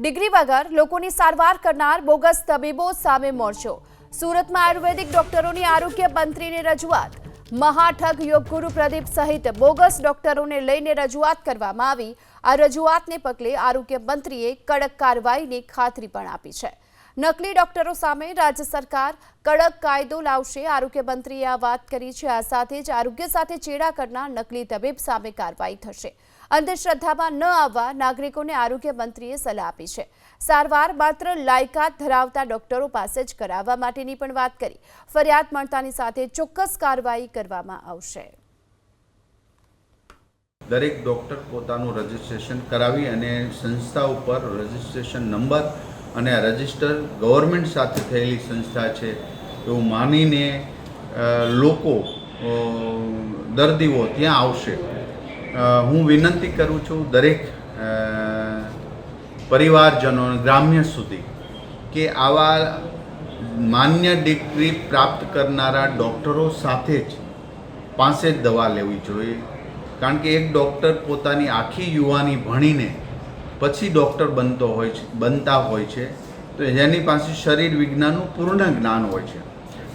Degree વગર લોકોની સારવાર કરનાર બોગસ તબીબો સામે મોરચો। સુરતમાં આયુર્વેદિક ડોક્ટરોની આરોગ્ય મંત્રીને રજૂઆત। મહાઠગ યોગગુરુ પ્રદીપ સહિત બોગસ ડોક્ટરોને લઈને રજૂઆત કરવામાં આવી। આ રજૂઆતને પગલે આરોગ્ય મંત્રીએ કડક કાર્યવાહીની ખાતરી પણ આપી છે। નકલી ડોક્ટરો સામે રાજ્ય સરકાર કડક કાયદો લાવશે। આરોગ્ય મંત્રીએ આ વાત કરી છે। આ સાથે જ આરોગ્ય સાથે ચેડા કરનાર નકલી તબીબ સામે કાર્યવાહી થશે। અંધશ્રદ્ધામાં ન આવવા નાગરિકોને આરોગ્ય મંત્રીએ સલાહ આપી છે। સારવાર માત્ર લાયકાત ધરાવતા ડોક્ટરો પાસે જ કરાવવા માટેની પણ વાત કરી। ફરિયાદ મળતાની સાથે ચોક્કસ કાર્યવાહી કરવામાં આવશે। દરેક ડોક્ટર પોતાનું રજિસ્ટ્રેશન કરાવી અને સંસ્થા ઉપર રજિસ્ટ્રેશન નંબર અને રજિસ્ટર ગવર્મેન્ટ સાથે થયેલી સંસ્થા છે એવું માનીને લોકો દર્દીઓ ત્યાં આવશે। હું વિનંતી કરું છું દરેક પરિવારજનો ગ્રામ્ય સુધી કે આવા માન્ય ડિગ્રી પ્રાપ્ત કરનારા ડૉક્ટરો સાથે જ પાસે જ દવા લેવી જોઈએ। કારણ કે એક ડૉક્ટર પોતાની આખી યુવાની ભણીને પછી ડૉક્ટર બનતા હોય છે તો જેની પાસે શરીર વિજ્ઞાનનું પૂર્ણ જ્ઞાન હોય છે।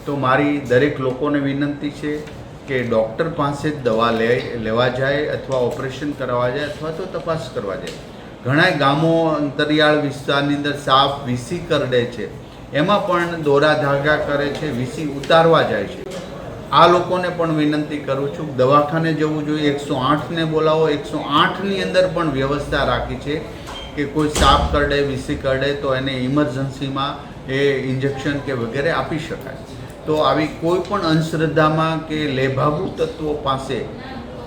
તો મારી દરેક લોકોને વિનંતી છે કે ડૉક્ટર પાસે જ દવા લેવા જાય અથવા ઓપરેશન કરવા જાય અથવા તો તપાસ કરવા જાય। ઘણા ગામો અંતરિયાળ વિસ્તારની અંદર સાપ વીસી કરડે છે, એમાં પણ દોરા ધાગા કરે છે, વીસી ઉતારવા જાય છે। આ લોકોને પણ વિનંતી કરું છું દવાખાને જવું જોઈએ, 108ને બોલાવો। 108ની અંદર પણ વ્યવસ્થા રાખી છે કે કોઈ સાપ કરડે વીસી કરડે તો એને ઇમરજન્સીમાં એ ઇન્જેક્શન કે વગેરે આપી શકાય। તો આવી કોઈ પણ અંધશ્રદ્ધામાં કે લેભાગુ તત્વો પાસે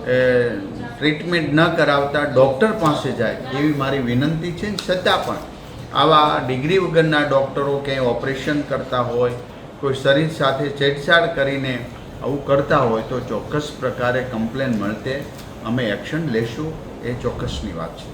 ટ્રીટમેન્ટ ન કરાવતા ડૉક્ટર પાસે જાય એવી મારી વિનંતી છે। છતાં પણ આવા ડિગ્રી વગરના ડૉક્ટરો ક્યાંય ઓપરેશન કરતા હોય, કોઈ શરીર સાથે છેડછાડ કરીને આવું કરતા હોય તો ચોક્કસ પ્રકારે કમ્પ્લેન મળતે અમે એક્શન લેશું, એ ચોક્કસની વાત છે।